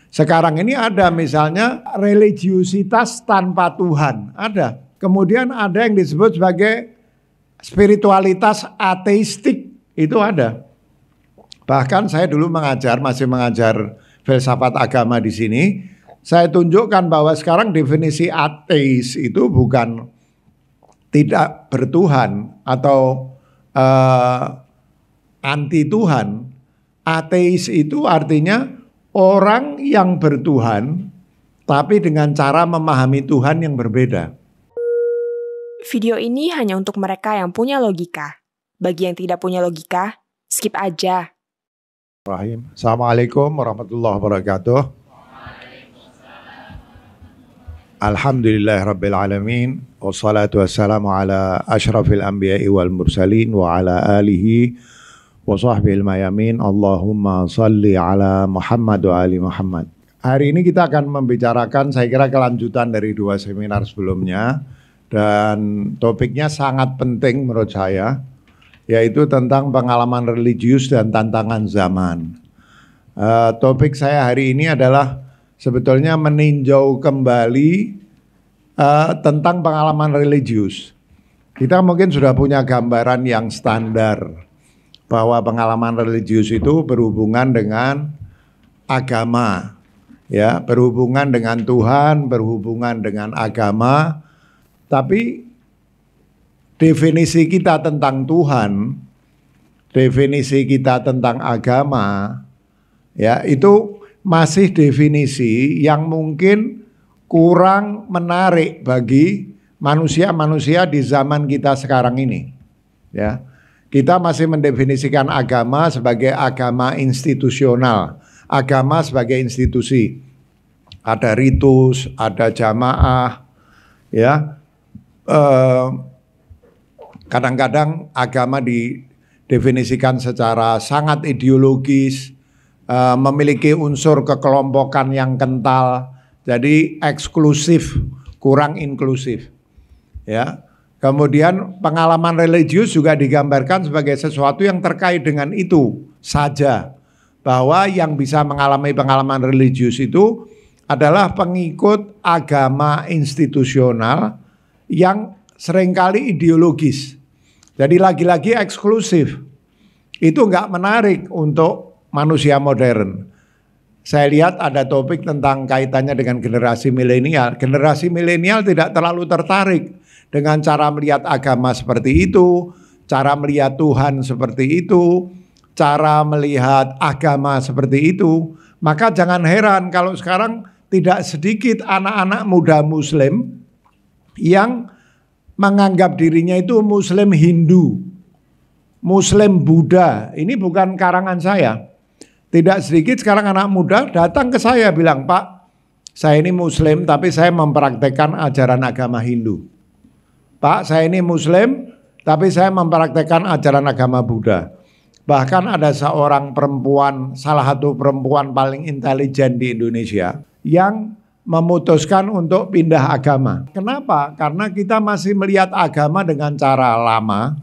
Sekarang ini ada misalnya religiusitas tanpa Tuhan, ada. Kemudian ada yang disebut sebagai spiritualitas ateistik, itu ada. Bahkan saya dulu masih mengajar filsafat agama di sini. Saya tunjukkan bahwa sekarang definisi ateis itu bukan tidak bertuhan atau anti Tuhan. Ateis itu artinya orang yang bertuhan tapi dengan cara memahami Tuhan yang berbeda. Video ini hanya untuk mereka yang punya logika. Bagi yang tidak punya logika, skip aja. Assalamualaikum warahmatullahi wabarakatuh. Alhamdulillahirabbil alamin wassalatu wassalamu ala asyrafil anbiya'i wal mursalin wa ala alihi wa sahbihi al-mayamin. Allahumma salli ala Muhammad wa ali Muhammad. Hari ini kita akan membicarakan saya kira kelanjutan dari 2 seminar sebelumnya, dan topiknya sangat penting menurut saya, yaitu tentang pengalaman religius dan tantangan zaman. Topik saya hari ini adalah sebetulnya meninjau kembali tentang pengalaman religius. Kita mungkin sudah punya gambaran yang standar bahwa pengalaman religius itu berhubungan dengan agama, ya, berhubungan dengan Tuhan, berhubungan dengan agama. Tapi definisi kita tentang Tuhan, definisi kita tentang agama, ya, itu masih definisi yang mungkin kurang menarik bagi manusia-manusia di zaman kita sekarang ini. Ya, kita masih mendefinisikan agama sebagai agama institusional, agama sebagai institusi. Ada ritus, ada jamaah, ya. Kadang-kadang agama didefinisikan secara sangat ideologis, memiliki unsur kekelompokan yang kental, jadi eksklusif, kurang inklusif. Ya. Kemudian pengalaman religius juga digambarkan sebagai sesuatu yang terkait dengan itu saja, bahwa yang bisa mengalami pengalaman religius itu adalah pengikut agama institusional yang seringkali ideologis. Jadi lagi-lagi eksklusif. Itu enggak menarik untuk manusia modern. Saya lihat ada topik tentang kaitannya dengan generasi milenial. Generasi milenial tidak terlalu tertarik dengan cara melihat agama seperti itu, cara melihat Tuhan seperti itu, cara melihat agama seperti itu. Maka jangan heran kalau sekarang tidak sedikit anak-anak muda Muslim yang menganggap dirinya itu Muslim Hindu, Muslim Buddha. Ini bukan karangan saya. Tidak sedikit sekarang anak muda datang ke saya bilang, "Pak, saya ini Muslim tapi saya mempraktekkan ajaran agama Hindu. Pak, saya ini Muslim tapi saya mempraktekkan ajaran agama Buddha." Bahkan ada seorang perempuan, salah satu perempuan paling intelijen di Indonesia, yang memutuskan untuk pindah agama. Kenapa? Karena kita masih melihat agama dengan cara lama,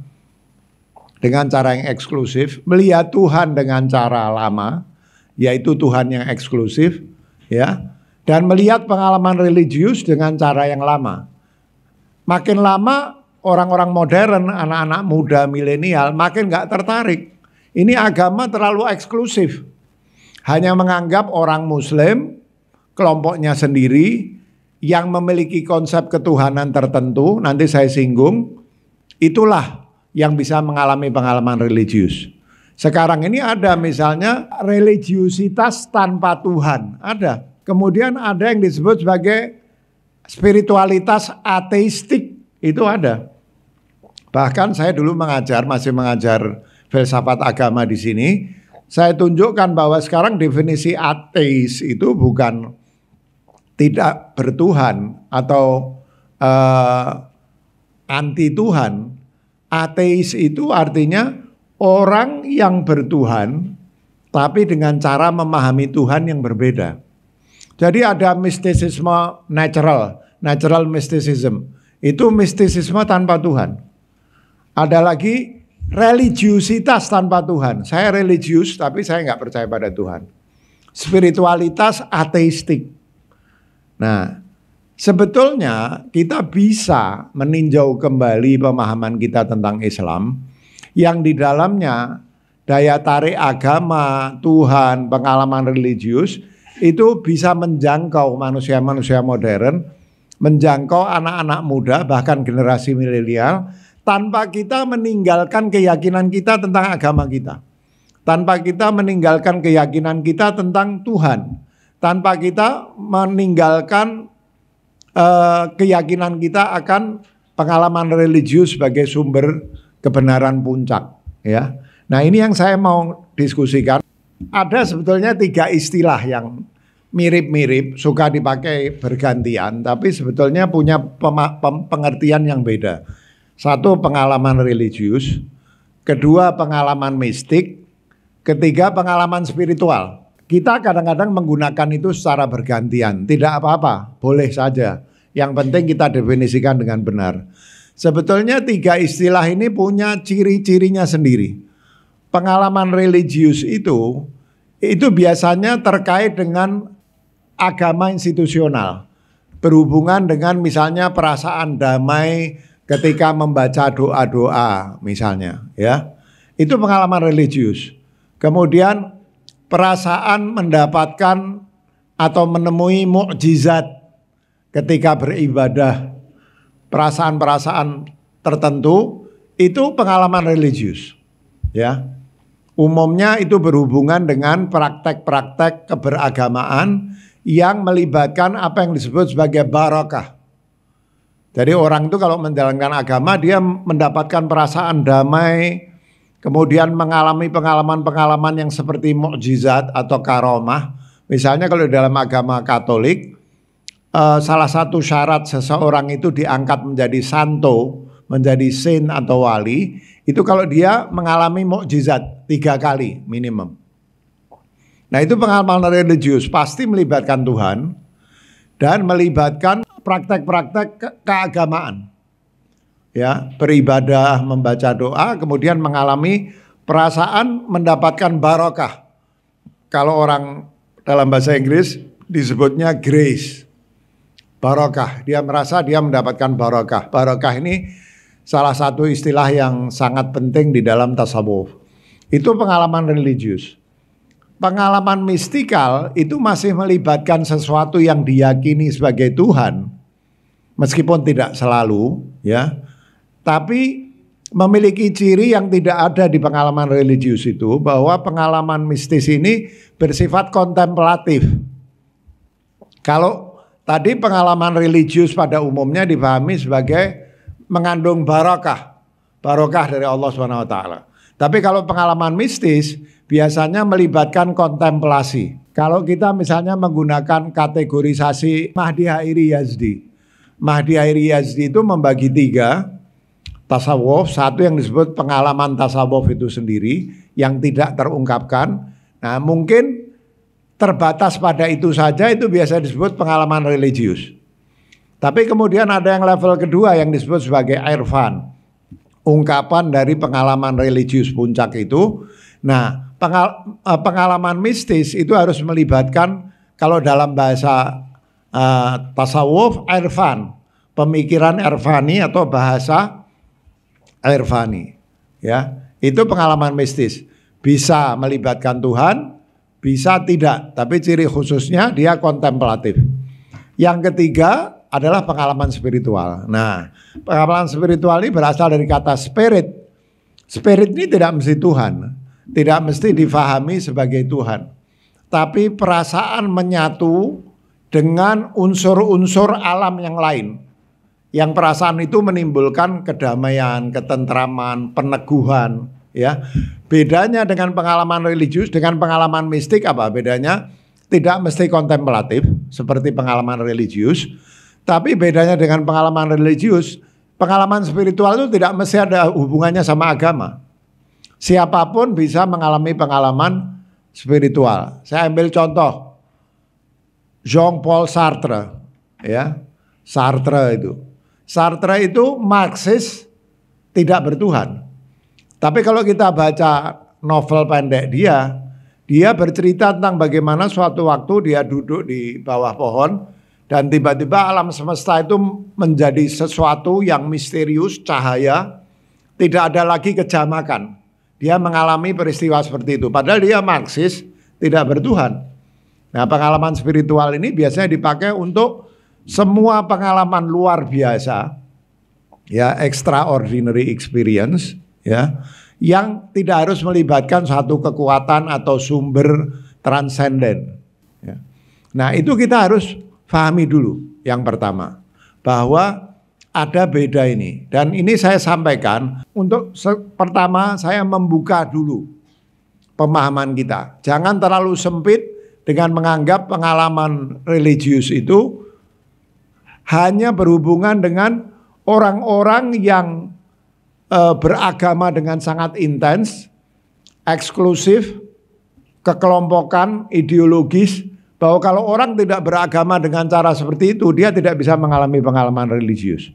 dengan cara yang eksklusif, melihat Tuhan dengan cara lama, yaitu Tuhan yang eksklusif, ya, dan melihat pengalaman religius dengan cara yang lama. Makin lama orang-orang modern, anak-anak muda milenial makin nggak tertarik. Ini agama terlalu eksklusif, hanya menganggap orang Muslim kelompoknya sendiri yang memiliki konsep ketuhanan tertentu, nanti saya singgung, itulah yang bisa mengalami pengalaman religius. Sekarang ini ada misalnya religiusitas tanpa Tuhan, ada. Kemudian ada yang disebut sebagai spiritualitas ateistik, itu ada. Bahkan saya dulu masih mengajar filsafat agama di sini. Saya tunjukkan bahwa sekarang definisi ateis itu bukan tidak bertuhan atau anti Tuhan. Ateis itu artinya orang yang bertuhan tapi dengan cara memahami Tuhan yang berbeda. Jadi ada mistisisme natural mysticism. Itu mistisisme tanpa Tuhan. Ada lagi religiusitas tanpa Tuhan. Saya religius tapi saya nggak percaya pada Tuhan. spiritualitas ateistik. Nah, sebetulnya kita bisa meninjau kembali pemahaman kita tentang Islam yang di dalamnya daya tarik agama, Tuhan, pengalaman religius itu bisa menjangkau manusia-manusia modern, menjangkau anak-anak muda, bahkan generasi milenial, tanpa kita meninggalkan keyakinan kita tentang agama kita. Tanpa kita meninggalkan keyakinan kita tentang Tuhan. Tanpa kita meninggalkan keyakinan kita akan pengalaman religius sebagai sumber kebenaran puncak. Ya. Nah, ini yang saya mau diskusikan. Ada sebetulnya 3 istilah yang mirip-mirip, suka dipakai bergantian, tapi sebetulnya punya pengertian yang beda. Satu, pengalaman religius. Kedua, pengalaman mistik. Ketiga, pengalaman spiritual. Kita kadang-kadang menggunakan itu secara bergantian. Tidak apa-apa, boleh saja. Yang penting kita definisikan dengan benar. Sebetulnya 3 istilah ini punya ciri-cirinya sendiri. Pengalaman religius itu biasanya terkait dengan agama institusional. Berhubungan dengan misalnya perasaan damai ketika membaca doa-doa misalnya, ya. Itu pengalaman religius. Kemudian perasaan mendapatkan atau menemui mukjizat ketika beribadah. Perasaan-perasaan tertentu itu pengalaman religius, ya. Umumnya itu berhubungan dengan praktek-praktek keberagamaan yang melibatkan apa yang disebut sebagai barakah. Jadi orang itu kalau menjalankan agama dia mendapatkan perasaan damai, kemudian mengalami pengalaman-pengalaman yang seperti mukjizat atau karomah. Misalnya kalau dalam agama Katolik, salah satu syarat seseorang itu diangkat menjadi santo, menjadi saint atau wali, itu kalau dia mengalami mukjizat 3 kali minimum. Nah, itu pengalaman religius pasti melibatkan Tuhan dan melibatkan praktek-praktek keagamaan. Ya, beribadah, membaca doa, kemudian mengalami perasaan mendapatkan barokah. Kalau orang dalam bahasa Inggris disebutnya grace. Barokah, dia merasa dia mendapatkan barokah. Barokah ini salah satu istilah yang sangat penting di dalam tasawuf. Itu pengalaman religius. Pengalaman mistikal itu masih melibatkan sesuatu yang diyakini sebagai Tuhan, meskipun tidak selalu, ya. Tapi memiliki ciri yang tidak ada di pengalaman religius itu, bahwa pengalaman mistis ini bersifat kontemplatif. Kalau tadi pengalaman religius pada umumnya dipahami sebagai mengandung barokah dari Allah SWT. Tapi kalau pengalaman mistis biasanya melibatkan kontemplasi. Kalau kita misalnya menggunakan kategorisasi Mahdi Hairi Yazdi. Mahdi Hairi Yazdi itu membagi 3 tasawuf. Satu yang disebut pengalaman tasawuf itu sendiri yang tidak terungkapkan. Nah, mungkin terbatas pada itu saja, itu biasa disebut pengalaman religius. Tapi kemudian ada yang level kedua yang disebut sebagai irfan, ungkapan dari pengalaman religius puncak itu. Nah, pengalaman mistis itu harus melibatkan, kalau dalam bahasa tasawuf, irfan, pemikiran irfani atau bahasa irfani. Ya, itu pengalaman mistis. Bisa melibatkan Tuhan, bisa tidak, tapi ciri khususnya dia kontemplatif. Yang ketiga adalah pengalaman spiritual. Nah, pengalaman spiritual ini berasal dari kata spirit. Spirit ini tidak mesti Tuhan, tidak mesti difahami sebagai Tuhan. Tapi perasaan menyatu dengan unsur-unsur alam yang lain. Yang perasaan itu menimbulkan kedamaian, ketentraman, peneguhan. Ya, bedanya dengan pengalaman religius, dengan pengalaman mistik apa bedanya? Tidak mesti kontemplatif seperti pengalaman religius. Tapi bedanya dengan pengalaman religius, pengalaman spiritual itu tidak mesti ada hubungannya sama agama. Siapapun bisa mengalami pengalaman spiritual. Saya ambil contoh Jean-Paul Sartre, ya. Sartre itu Marxis, tidak bertuhan. Tapi kalau kita baca novel pendek Dia bercerita tentang bagaimana suatu waktu dia duduk di bawah pohon dan tiba-tiba alam semesta itu menjadi sesuatu yang misterius, cahaya, tidak ada lagi kejamakan. Dia mengalami peristiwa seperti itu. Padahal dia Marxis, tidak bertuhan. Nah, pengalaman spiritual ini biasanya dipakai untuk semua pengalaman luar biasa, ya, extraordinary experience, ya, yang tidak harus melibatkan satu kekuatan atau sumber transenden. Ya. Nah, itu kita harus pahami dulu yang pertama, bahwa ada beda ini. Dan ini saya sampaikan untuk pertama saya membuka dulu pemahaman kita. Jangan terlalu sempit dengan menganggap pengalaman religius itu hanya berhubungan dengan orang-orang yang beragama dengan sangat intens, eksklusif, kekelompokan, ideologis, bahwa kalau orang tidak beragama dengan cara seperti itu, dia tidak bisa mengalami pengalaman religius.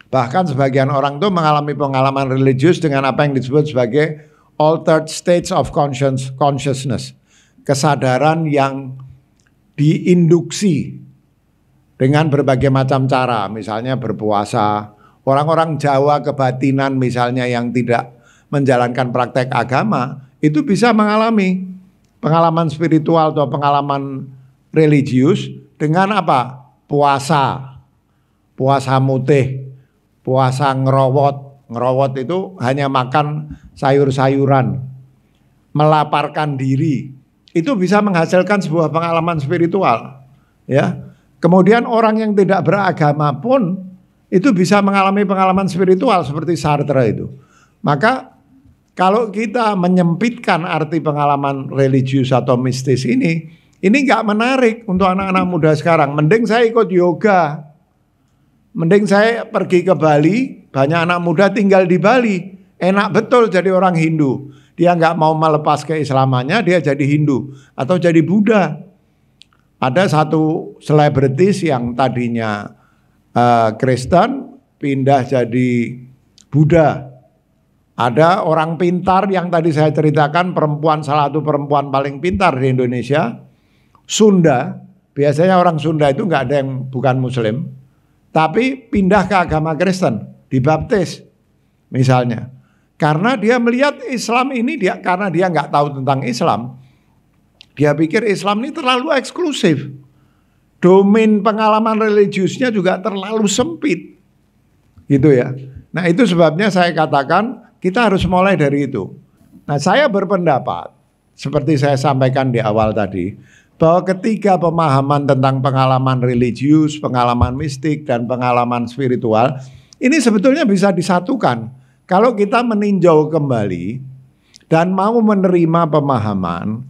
Bahkan sebagian orang itu mengalami pengalaman religius dengan apa yang disebut sebagai altered states of consciousness. Kesadaran yang diinduksi dengan berbagai macam cara, misalnya berpuasa. Orang-orang Jawa kebatinan misalnya yang tidak menjalankan praktek agama, itu bisa mengalami pengalaman spiritual atau pengalaman religius dengan apa? Puasa, puasa mutih, puasa ngerowot. Ngerowot itu hanya makan sayur-sayuran, melaparkan diri. Itu bisa menghasilkan sebuah pengalaman spiritual. Ya. Kemudian orang yang tidak beragama pun itu bisa mengalami pengalaman spiritual seperti Sartre itu. Maka kalau kita menyempitkan arti pengalaman religius atau mistis ini nggak menarik untuk anak-anak muda sekarang. Mending saya ikut yoga, mending saya pergi ke Bali. Banyak anak muda tinggal di Bali, enak betul jadi orang Hindu. Dia nggak mau melepas keislamannya, dia jadi Hindu atau jadi Buddha. Ada satu selebritis yang tadinya Kristen pindah jadi Buddha. Ada orang pintar yang tadi saya ceritakan, salah satu perempuan paling pintar di Indonesia, Sunda. Biasanya orang Sunda itu nggak ada yang bukan Muslim, tapi pindah ke agama Kristen, dibaptis misalnya. Karena dia melihat Islam ini, karena dia nggak tahu tentang Islam, dia pikir Islam ini terlalu eksklusif. Domain pengalaman religiusnya juga terlalu sempit. Gitu ya. Nah, itu sebabnya saya katakan kita harus mulai dari itu. Nah, saya berpendapat seperti saya sampaikan di awal tadi, bahwa ketiga pemahaman tentang pengalaman religius, pengalaman mistik, dan pengalaman spiritual ini sebetulnya bisa disatukan kalau kita meninjau kembali dan mau menerima pemahaman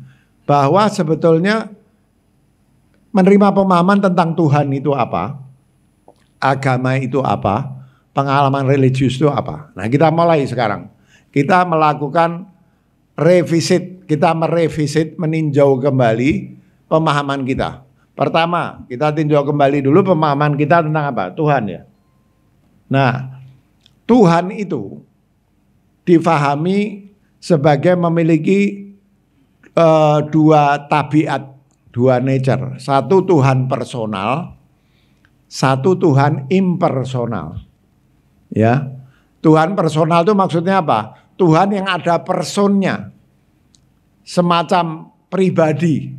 bahwa sebetulnya menerima pemahaman tentang Tuhan itu apa, agama itu apa, pengalaman religius itu apa. Nah, kita mulai sekarang. Kita melakukan revisit, kita merevisit, meninjau kembali pemahaman kita. Pertama, kita tinjau kembali dulu pemahaman kita tentang apa? Tuhan, ya. Nah, Tuhan itu difahami sebagai memiliki dua tabiat, dua nature. Satu Tuhan personal, satu Tuhan impersonal. Ya. Tuhan personal itu maksudnya apa? Tuhan yang ada personnya. Semacam pribadi.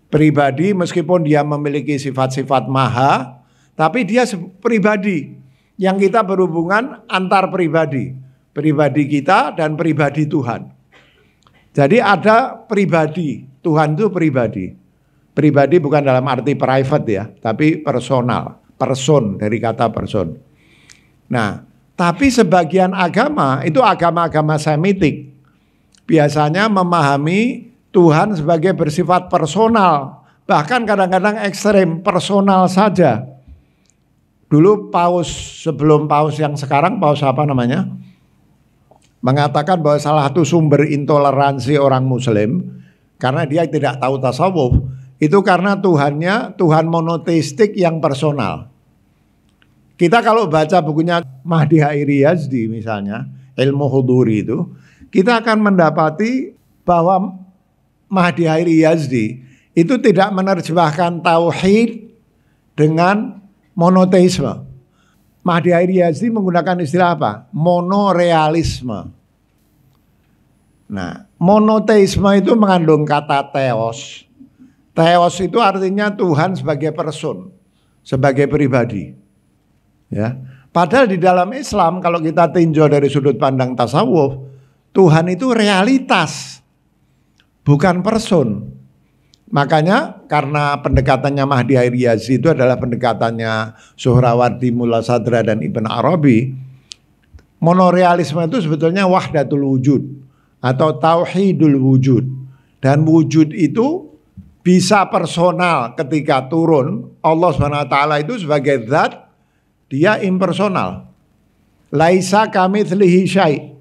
Pribadi meskipun dia memiliki sifat-sifat maha, tapi dia pribadi yang kita berhubungan antar pribadi. Pribadi kita dan pribadi Tuhan. Jadi ada pribadi, Tuhan itu pribadi. Pribadi bukan dalam arti private ya, tapi personal. Person dari kata person. Nah, tapi sebagian agama, itu agama-agama Semitik, biasanya memahami Tuhan sebagai bersifat personal. Bahkan kadang-kadang ekstrem, personal saja. Dulu sebelum paus yang sekarang, paus apa namanya? Mengatakan bahwa salah satu sumber intoleransi orang Muslim, karena dia tidak tahu tasawuf, itu karena Tuhannya Tuhan monoteistik yang personal. Kita kalau baca bukunya Mahdi Hairi Yazdi misalnya, Ilmu Huduri itu, kita akan mendapati bahwa Mahdi Hairi Yazdi itu tidak menerjemahkan tauhid dengan monoteisme. Mahdi Hairi Yazdi menggunakan istilah apa? Monorealisme. Nah, monoteisme itu mengandung kata theos. Theos itu artinya Tuhan sebagai person, sebagai pribadi. Ya. Padahal di dalam Islam kalau kita tinjau dari sudut pandang tasawuf, Tuhan itu realitas, bukan person. Makanya karena pendekatannya Mahdi Hairi Yazdi itu adalah pendekatannya Suhrawardi, Mullah Sadra dan Ibn Arabi, monorealisme itu sebetulnya wahdatul wujud atau tauhidul wujud. Dan wujud itu bisa personal ketika turun. Allah SWT itu sebagai zat, dia impersonal. Laisa kamitslihi syai'.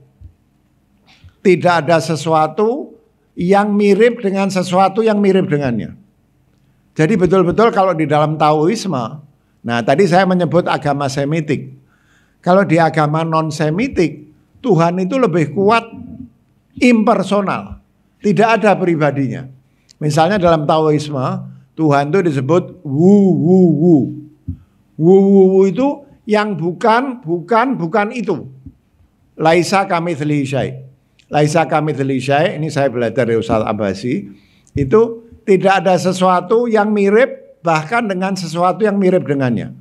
Tidak ada sesuatu yang mirip dengan sesuatu yang mirip dengannya. Jadi betul-betul kalau di dalam Taoisme, nah tadi saya menyebut agama Semitik. Kalau di agama non-Semitik, Tuhan itu lebih kuat impersonal. Tidak ada pribadinya. Misalnya dalam Taoisme, Tuhan itu disebut wu. Wu itu yang bukan itu. Laisa kamitslihi syai'. Laisa kamitslihi syai', ini saya belajar dari Ustaz Abbasi, itu tidak ada sesuatu yang mirip bahkan dengan sesuatu yang mirip dengannya.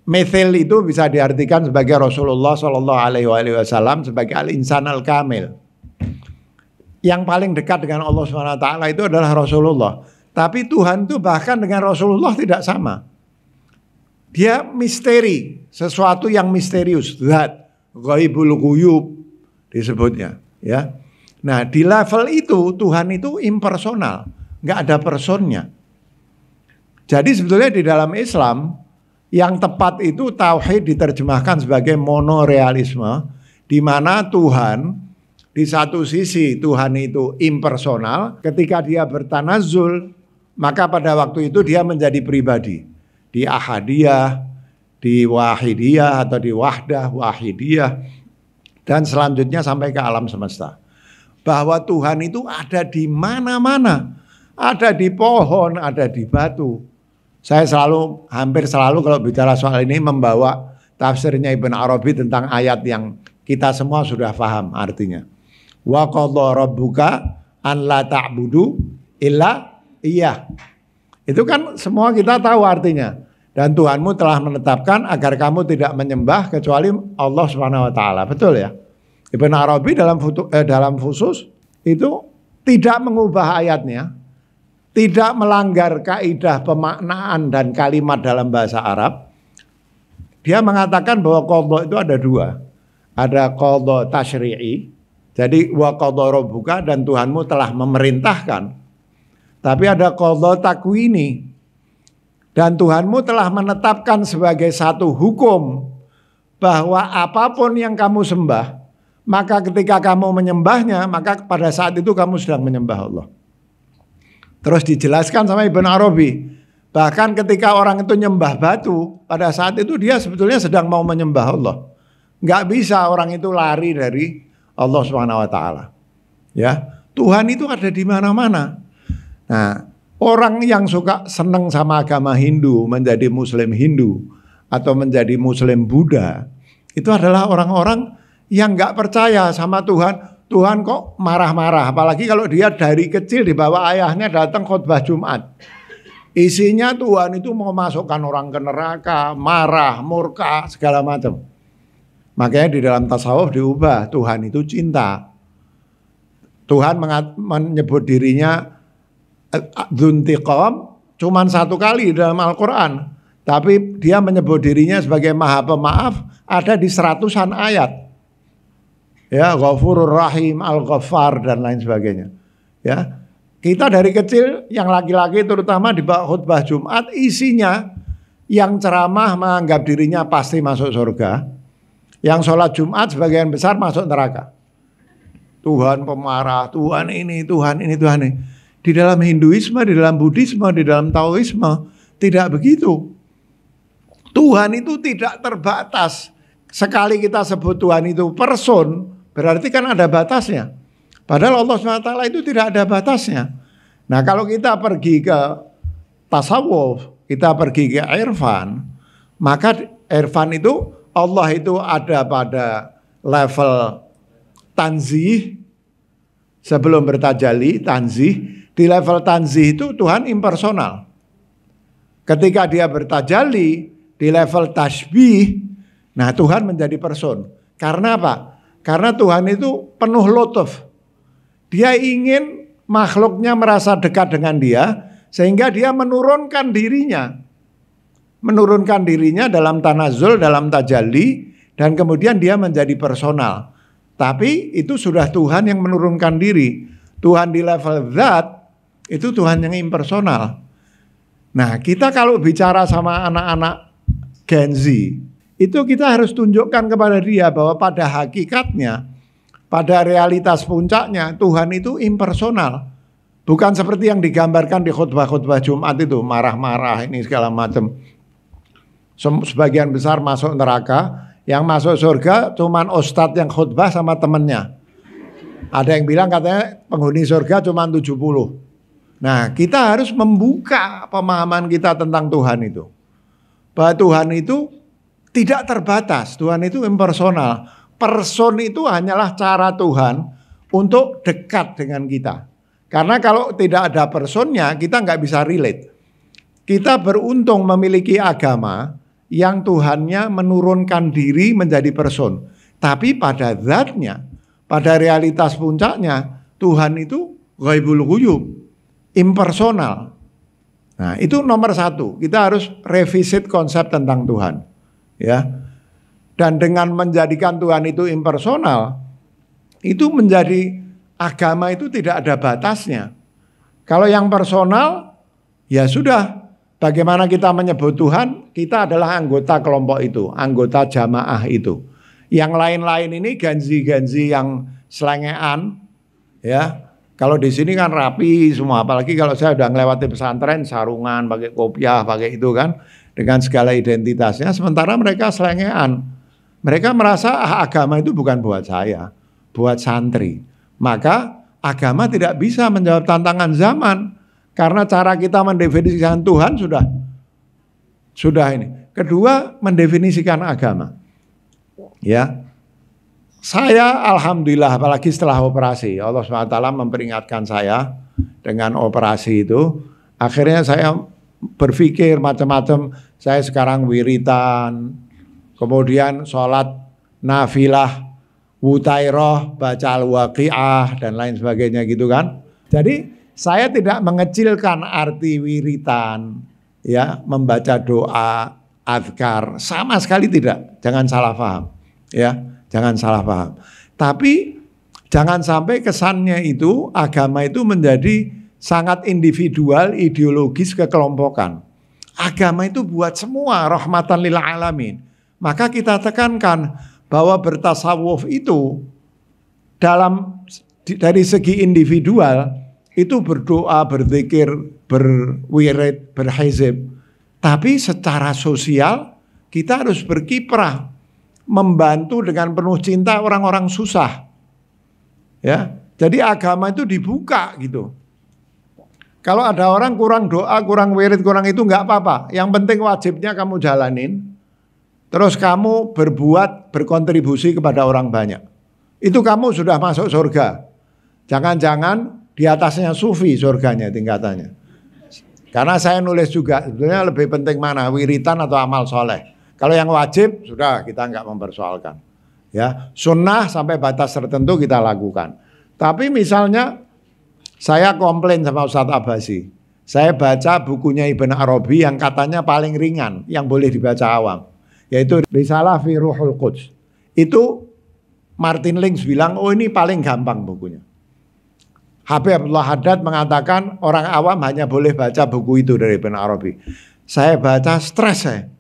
Mithil itu bisa diartikan sebagai Rasulullah Shallallahu Alaihi Wasallam sebagai al-insan al-kamil. Yang paling dekat dengan Allah SWT itu adalah Rasulullah. Tapi Tuhan itu bahkan dengan Rasulullah tidak sama. Dia misteri, sesuatu yang misterius, zat, ghaibul ghuyub disebutnya, ya. Nah, di level itu Tuhan itu impersonal, nggak ada personnya. Jadi sebetulnya di dalam Islam yang tepat itu tauhid diterjemahkan sebagai monorealisme, di mana Tuhan di satu sisi Tuhan itu impersonal, ketika dia bertanazul, maka pada waktu itu dia menjadi pribadi. Di ahadiyah, di wahidiyah atau di wahdah, wahidiyah, dan selanjutnya sampai ke alam semesta. Bahwa Tuhan itu ada di mana-mana. Ada di pohon, ada di batu. Saya hampir selalu kalau bicara soal ini membawa tafsirnya Ibn Arabi tentang ayat yang kita semua sudah paham artinya. Wa qadha rabbuka an la ta'budu illa iyyah. Itu kan semua kita tahu artinya. Dan Tuhanmu telah menetapkan agar kamu tidak menyembah kecuali Allah SWT. Betul ya? Ibn Arabi dalam khusus itu tidak mengubah ayatnya, tidak melanggar kaidah pemaknaan dan kalimat dalam bahasa Arab. Dia mengatakan bahwa qadha itu ada dua. Ada qadha tasyri'i, jadi wa qadha rabbuka, dan Tuhanmu telah memerintahkan. Tapi ada qadha takwini, dan Tuhanmu telah menetapkan sebagai satu hukum bahwa apapun yang kamu sembah, maka ketika kamu menyembahnya, maka pada saat itu kamu sedang menyembah Allah. Terus dijelaskan sama Ibn Arabi, bahkan ketika orang itu nyembah batu, pada saat itu dia sebetulnya sedang mau menyembah Allah. Nggak bisa orang itu lari dari Allah SWT. Ya, Tuhan itu ada di mana-mana. Nah, orang yang suka senang sama agama Hindu, menjadi Muslim Hindu atau menjadi Muslim Buddha, itu adalah orang-orang yang nggak percaya sama Tuhan. Tuhan kok marah-marah, apalagi kalau dia dari kecil dibawa ayahnya datang khutbah Jumat. Isinya Tuhan itu mau masukkan orang ke neraka, marah, murka, segala macam. Makanya di dalam tasawuf diubah, Tuhan itu cinta. Tuhan menyebut dirinya Dzuntiqam cuman satu kali dalam Al-Quran. Tapi dia menyebut dirinya sebagai Maha Pemaaf ada di 100-an ayat. Ya, Ghafurur Rahim, Al-Ghaffar dan lain sebagainya. Ya, kita dari kecil yang laki-laki terutama di khutbah Jumat isinya yang ceramah menganggap dirinya pasti masuk surga, yang sholat Jumat sebagian besar masuk neraka. Tuhan pemarah, Tuhan ini, Tuhan ini, Tuhan ini. Di dalam Hinduisme, di dalam Buddhisme, di dalam Taoisme tidak begitu. Tuhan itu tidak terbatas. Sekali kita sebut Tuhan itu person, berarti kan ada batasnya. Padahal Allah SWT itu tidak ada batasnya. Nah kalau kita pergi ke tasawuf, kita pergi ke irfan, maka irfan itu Allah itu ada pada level tanzih sebelum bertajalli, tanzih. Di level tanzih itu Tuhan impersonal. Ketika dia bertajalli di level tasbih, nah Tuhan menjadi person. Karena apa? Karena Tuhan itu penuh lutuf. Dia ingin makhluknya merasa dekat dengan dia, sehingga dia menurunkan dirinya. Menurunkan dirinya dalam tanazul, dalam tajalli, dan kemudian dia menjadi personal. Tapi itu sudah Tuhan yang menurunkan diri. Tuhan di level zat, itu Tuhan yang impersonal. Nah kita kalau bicara sama anak-anak Gen Z, itu kita harus tunjukkan kepada dia bahwa pada hakikatnya, pada realitas puncaknya, Tuhan itu impersonal. Bukan seperti yang digambarkan di khutbah-khutbah Jumat itu, marah-marah ini segala macam. Sebagian besar masuk neraka, yang masuk surga cuman ustadz yang khutbah sama temennya. Ada yang bilang katanya penghuni surga cuman 70. Nah kita harus membuka pemahaman kita tentang Tuhan itu. Bahwa Tuhan itu tidak terbatas, Tuhan itu impersonal. Person itu hanyalah cara Tuhan untuk dekat dengan kita. Karena kalau tidak ada personnya kita nggak bisa relate. Kita beruntung memiliki agama yang Tuhannya menurunkan diri menjadi person. Tapi pada zatnya, pada realitas puncaknya, Tuhan itu ghaibul ghuyub, impersonal. Nah itu nomor satu, kita harus revisit konsep tentang Tuhan. Ya. Dan dengan menjadikan Tuhan itu impersonal, itu menjadi agama itu tidak ada batasnya. Kalau yang personal, ya sudah. Bagaimana kita menyebut Tuhan? Kita adalah anggota kelompok itu, anggota jamaah itu. Yang lain-lain ini ganzi-ganzi yang selengean, ya. Kalau di sini kan rapi semua, apalagi kalau saya udah ngelewati pesantren, sarungan, pakai kopiah, pakai itu kan, dengan segala identitasnya. Sementara mereka selengean. Mereka merasa agama itu bukan buat saya, buat santri. Maka agama tidak bisa menjawab tantangan zaman. Karena cara kita mendefinisikan Tuhan sudah ini. Kedua, mendefinisikan agama. Ya, saya alhamdulillah apalagi setelah operasi, Allah SWT memperingatkan saya dengan operasi itu. Akhirnya saya berpikir macam-macam. Saya sekarang wiritan, kemudian sholat nafilah, wutairoh, baca al-waqi'ah dan lain sebagainya gitu kan. Jadi saya tidak mengecilkan arti wiritan, ya, membaca doa, azkar, sama sekali tidak. Jangan salah paham, ya, jangan salah paham. Tapi jangan sampai kesannya itu agama itu menjadi sangat individual, ideologis, kekelompokan. Agama itu buat semua, rahmatan lil alamin. Maka kita tekankan bahwa bertasawuf itu dari segi individual itu berdoa, berzikir, berwirid, berhizib. Tapi secara sosial kita harus berkiprah, membantu dengan penuh cinta orang-orang susah. Ya, jadi agama itu dibuka gitu. Kalau ada orang kurang doa, kurang wirid, kurang itu nggak apa-apa. Yang penting wajibnya kamu jalanin. Terus kamu berkontribusi kepada orang banyak. Itu kamu sudah masuk surga. Jangan-jangan di atasnya sufi surganya tingkatannya. Karena saya nulis juga sebenarnya lebih penting mana, wiritan atau amal soleh. Kalau yang wajib sudah kita nggak mempersoalkan. Ya, sunnah sampai batas tertentu kita lakukan. Tapi misalnya saya komplain sama Ustadz Abbasi. Saya baca bukunya Ibn Arabi yang katanya paling ringan, yang boleh dibaca awam. Yaitu Risalah fi Ruhul Quds. Itu Martin Lings bilang, oh ini paling gampang bukunya. Habib Abdullah Haddad mengatakan orang awam hanya boleh baca buku itu dari Ibn Arabi. Saya baca stres saya.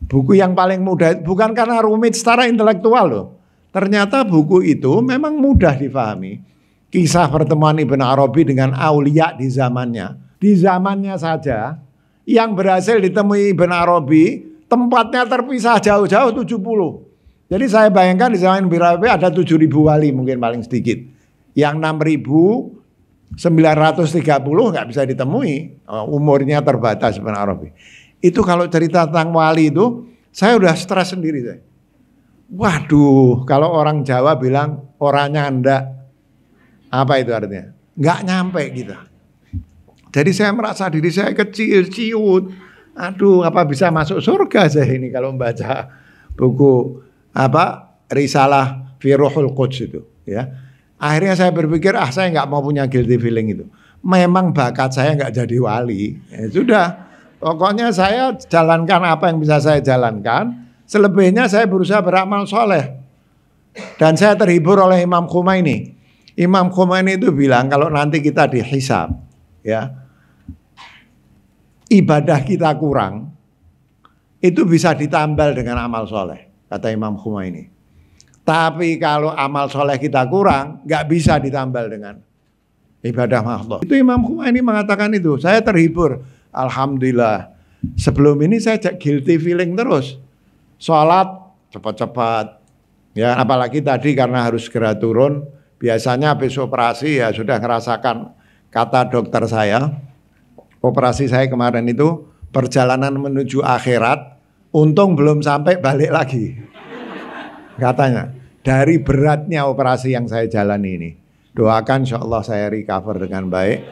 Buku yang paling mudah, bukan karena rumit secara intelektual loh. Ternyata buku itu memang mudah difahami. Kisah pertemuan Ibn Arabi dengan aulia di zamannya. Di zamannya saja yang berhasil ditemui Ibn Arabi tempatnya terpisah jauh-jauh 70. Jadi saya bayangkan di zaman Ibn Arabi ada 7.000 wali mungkin paling sedikit. Yang 6.930 nggak bisa ditemui, umurnya terbatas Ibn Arabi. Itu kalau cerita tentang wali itu, saya udah stres sendiri saya. Waduh, kalau orang Jawa bilang orangnya ndak, apa itu artinya? Nggak nyampe kita. Jadi saya merasa diri saya kecil, ciut. Aduh, apa bisa masuk surga saya ini kalau membaca buku Risalah fi Ruhul Quds itu, ya. Akhirnya saya berpikir, saya nggak mau punya guilty feeling itu. Memang bakat saya nggak jadi wali. Ya, sudah, pokoknya saya jalankan apa yang bisa saya jalankan. Selebihnya saya berusaha beramal soleh. Dan saya terhibur oleh Imam Khomeini. Imam Khomeini itu bilang kalau nanti kita dihisab, ya, ibadah kita kurang, itu bisa ditambal dengan amal soleh, kata Imam Khomeini. Tapi kalau amal soleh kita kurang, nggak bisa ditambal dengan ibadah makhluk. Itu Imam Khomeini mengatakan itu. Saya terhibur. Alhamdulillah. Sebelum ini saya guilty feeling terus. Sholat cepat-cepat. Ya, apalagi tadi karena harus segera turun. Biasanya habis operasi ya sudah ngerasakan, kata dokter saya, operasi saya kemarin itu perjalanan menuju akhirat, untung belum sampai balik lagi. Katanya, dari beratnya operasi yang saya jalani ini. Doakan insya Allah saya recover dengan baik.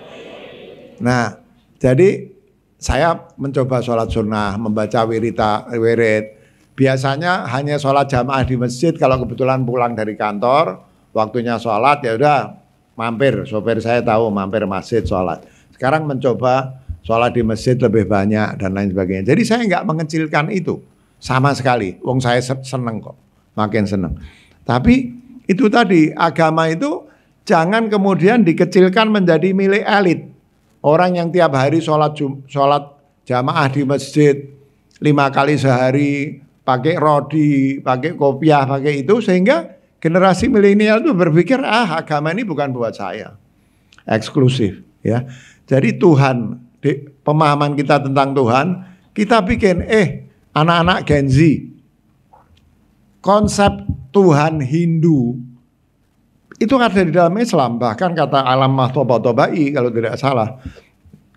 Nah, jadi saya mencoba sholat sunnah, membaca wirid. Biasanya hanya sholat jamaah di masjid, kalau kebetulan pulang dari kantor, waktunya sholat ya udah mampir. Sopir saya tahu mampir masjid sholat. Sekarang mencoba sholat di masjid lebih banyak dan lain sebagainya. Jadi saya nggak mengecilkan itu sama sekali. Wong saya seneng kok. Makin senang. Tapi itu tadi, agama itu jangan kemudian dikecilkan menjadi milik elit. Orang yang tiap hari sholat jamaah di masjid 5 kali sehari, pakai rodi, pakai kopiah, pakai itu, sehingga generasi milenial itu berpikir agama ini bukan buat saya, eksklusif, ya. Jadi Tuhan, pemahaman kita tentang Tuhan, kita bikin anak-anak Gen Z. Konsep Tuhan Hindu itu ada di dalam Islam. Bahkan kata Allamah Tabatabai kalau tidak salah,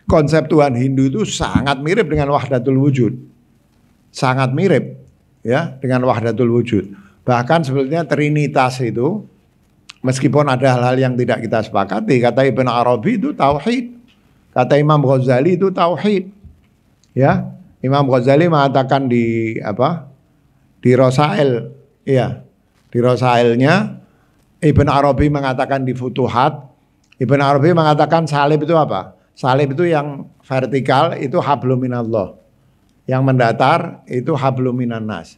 konsep Tuhan Hindu itu sangat mirip dengan Wahdatul Wujud. Sangat mirip ya dengan Wahdatul Wujud. Bahkan sebetulnya Trinitas itu, meskipun ada hal-hal yang tidak kita sepakati, kata Ibn Arabi itu tauhid. Kata Imam Ghazali itu tauhid. Ya, Imam Ghazali mengatakan di Rosail, iya, di Rosailnya. Ibn Arabi mengatakan di Futuhat. Ibn Arabi mengatakan salib itu apa? Salib itu yang vertikal itu hablum minallah, yang mendatar itu hablum minannas.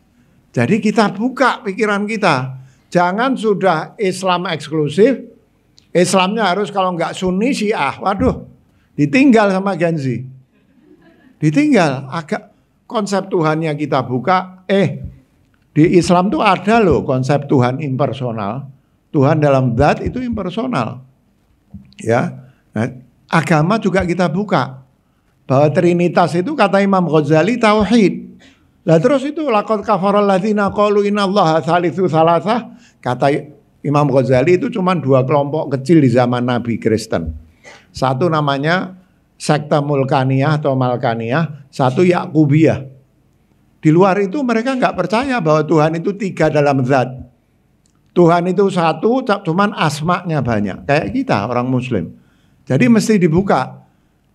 Jadi kita buka pikiran kita, jangan sudah Islam eksklusif, Islamnya harus kalau nggak Sunni Syiah, waduh, ditinggal sama Gen Z. Ditinggal, agak konsep Tuhannya kita buka, di Islam tuh ada loh konsep Tuhan impersonal. Tuhan dalam zat itu impersonal. Ya. Nah, agama juga kita buka. Bahwa Trinitas itu kata Imam Ghazali tauhid. Lah terus itu laqad kafaral ladzina qalu innallaha tsalitsu tsalatsa, kata Imam Ghazali itu cuma 2 kelompok kecil di zaman Nabi Kristen. Satu namanya sekte Mulkaniyah atau Malkaniyah, satu Yakubiyah. Di luar itu mereka nggak percaya bahwa Tuhan itu 3 dalam zat. Tuhan itu satu, cuman asmanya banyak. Kayak kita orang Muslim. Jadi mesti dibuka.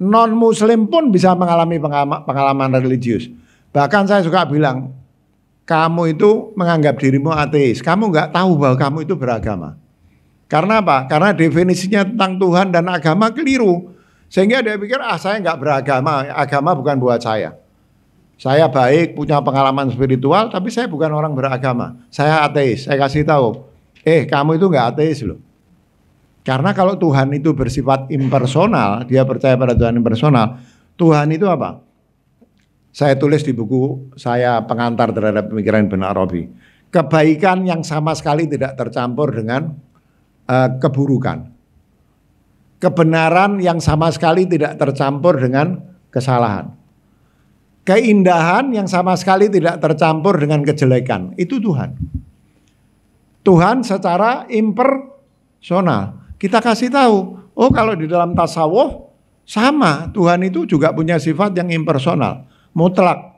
Non Muslim pun bisa mengalami pengalaman religius. Bahkan saya suka bilang, kamu itu menganggap dirimu ateis. Kamu nggak tahu bahwa kamu itu beragama. Karena apa? Karena definisinya tentang Tuhan dan agama keliru. Sehingga dia pikir, saya nggak beragama. Agama bukan buat saya. Saya baik, punya pengalaman spiritual, tapi saya bukan orang beragama. Saya ateis. Saya kasih tahu, kamu itu nggak ateis loh. Karena kalau Tuhan itu bersifat impersonal, dia percaya pada Tuhan impersonal. Tuhan itu apa? Saya tulis di buku saya pengantar terhadap pemikiran Ibn Arabi. Kebaikan yang sama sekali tidak tercampur dengan keburukan. Kebenaran yang sama sekali tidak tercampur dengan kesalahan. Keindahan yang sama sekali tidak tercampur dengan kejelekan. Itu Tuhan. Tuhan secara impersonal. kita kasih tahu, oh kalau di dalam tasawuf sama, Tuhan itu juga punya sifat yang impersonal, mutlak.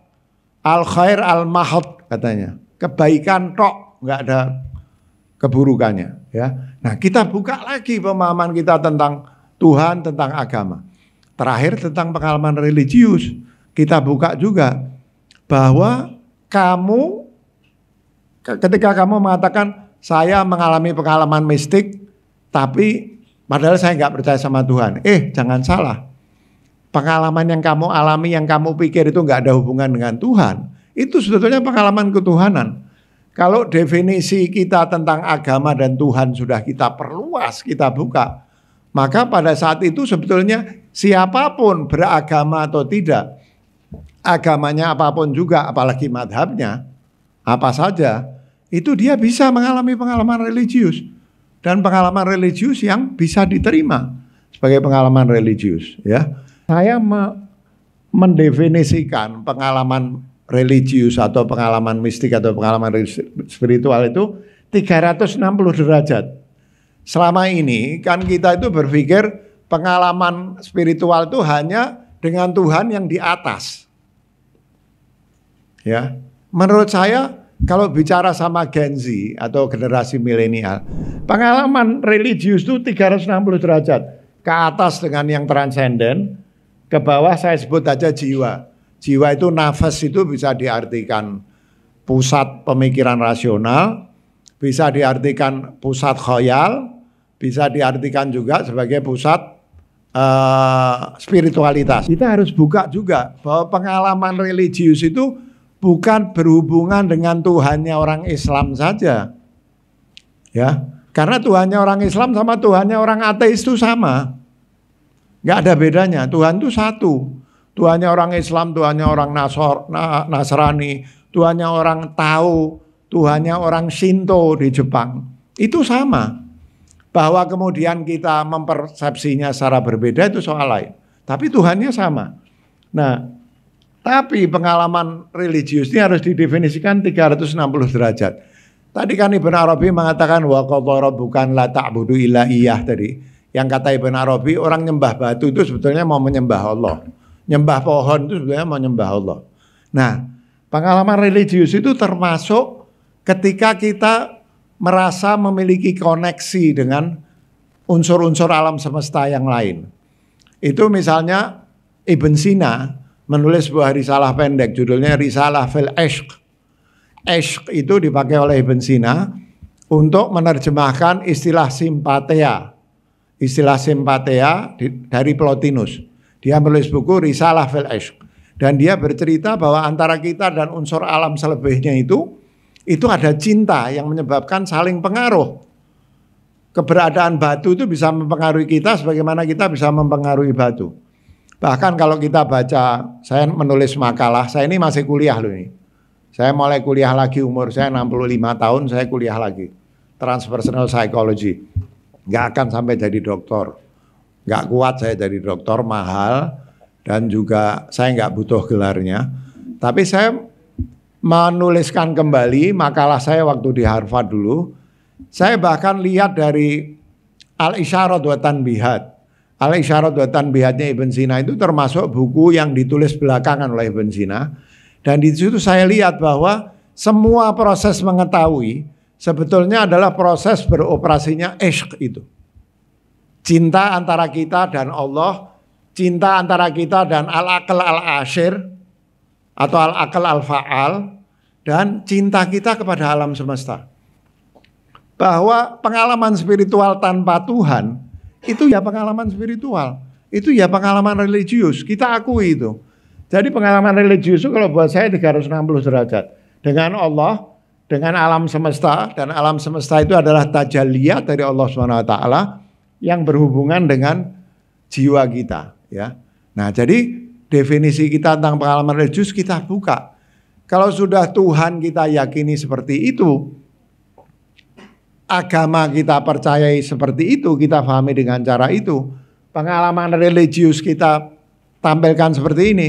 Al khair al mahad katanya, kebaikan tok, nggak ada keburukannya. Ya, nah kita buka lagi pemahaman kita tentang Tuhan, tentang agama. Terakhir tentang pengalaman religius, kita buka juga bahwa kamu ketika kamu mengatakan saya mengalami pengalaman mistik, tapi padahal saya nggak percaya sama Tuhan. Jangan salah. Pengalaman yang kamu alami, yang kamu pikir itu nggak ada hubungan dengan Tuhan, itu sebetulnya pengalaman ketuhanan. Kalau definisi kita tentang agama dan Tuhan sudah kita perluas, kita buka, maka pada saat itu sebetulnya siapapun beragama atau tidak, agamanya apapun juga, apalagi madhabnya, apa saja, itu dia bisa mengalami pengalaman religius. Dan pengalaman religius yang bisa diterima sebagai pengalaman religius. Ya, saya mendefinisikan pengalaman religius atau pengalaman mistik atau pengalaman spiritual itu 360 derajat. Selama ini kan kita itu berpikir pengalaman spiritual itu hanya dengan Tuhan yang di atas. Ya, menurut saya kalau bicara sama Gen Z atau generasi milenial, pengalaman religius itu 360 derajat. Ke atas dengan yang transenden, ke bawah saya sebut aja jiwa. Jiwa itu nafas, itu bisa diartikan pusat pemikiran rasional, bisa diartikan pusat khayal, bisa diartikan juga sebagai pusat spiritualitas. Kita harus buka juga bahwa pengalaman religius itu bukan berhubungan dengan Tuhannya orang Islam saja. Ya, karena Tuhannya orang Islam sama Tuhannya orang ateis itu sama. Nggak ada bedanya, Tuhan itu satu. Tuhannya orang Islam, Tuhannya orang Nasrani, Tuhannya orang Tao, Tuhannya orang Shinto di Jepang. Itu sama. Bahwa kemudian kita mempersepsinya secara berbeda itu soal lain. Tapi Tuhannya sama. Nah, tapi pengalaman religius ini harus didefinisikan 360 derajat. Tadi kan Ibn Arabi mengatakan wa qadha rabbuka la ta'budu illa iyyah tadi. Yang kata Ibn Arabi, orang nyembah batu itu sebetulnya mau menyembah Allah. Nyembah pohon itu sebenarnya mau nyembah Allah. Nah, pengalaman religius itu termasuk ketika kita merasa memiliki koneksi dengan unsur-unsur alam semesta yang lain. Itu misalnya Ibn Sina menulis sebuah risalah pendek, judulnya Risalah fil Ishq. Ishq itu dipakai oleh Ibn Sina untuk menerjemahkan istilah simpatia. Istilah simpatia dari Plotinus. Dia menulis buku Risalah fil Ishq. Dan dia bercerita bahwa antara kita dan unsur alam selebihnya itu ada cinta yang menyebabkan saling pengaruh. Keberadaan batu itu bisa mempengaruhi kita sebagaimana kita bisa mempengaruhi batu. Bahkan kalau kita baca, saya menulis makalah, saya ini masih kuliah loh ini. Saya mulai kuliah lagi, umur saya 65 tahun, saya kuliah lagi. Transpersonal Psychology. Nggak akan sampai jadi doktor. Nggak kuat saya jadi dokter, mahal, dan juga saya nggak butuh gelarnya. Tapi saya menuliskan kembali makalah saya waktu di Harvard dulu. Saya bahkan lihat dari Al-Isyarat wa Tanbihat. Al-Isyarat wa Tanbihatnya Ibn Sina itu termasuk buku yang ditulis belakangan oleh Ibn Sina. Dan di situ saya lihat bahwa semua proses mengetahui sebetulnya adalah proses beroperasinya ishq itu. Cinta antara kita dan Allah, cinta antara kita dan al-aql al-ashir atau al-aql al-fa'al, dan cinta kita kepada alam semesta. Bahwa pengalaman spiritual tanpa Tuhan itu ya pengalaman spiritual, itu ya pengalaman religius, kita akui itu. Jadi pengalaman religius itu kalau buat saya 360 derajat. Dengan Allah, dengan alam semesta, dan alam semesta itu adalah tajalliyat dari Allah SWT yang berhubungan dengan jiwa kita, ya. Nah, jadi definisi kita tentang pengalaman religius kita buka. Kalau sudah Tuhan kita yakini seperti itu, agama kita percayai seperti itu, kita pahami dengan cara itu, pengalaman religius kita tampilkan seperti ini,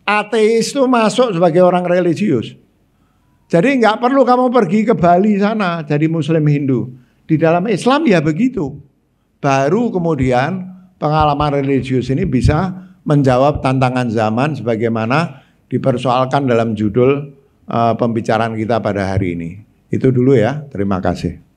ateis itu masuk sebagai orang religius. Jadi nggak perlu kamu pergi ke Bali sana jadi Muslim Hindu. Di dalam Islam ya begitu. baru kemudian pengalaman religius ini bisa menjawab tantangan zaman sebagaimana dipersoalkan dalam judul pembicaraan kita pada hari ini. Itu dulu ya, terima kasih.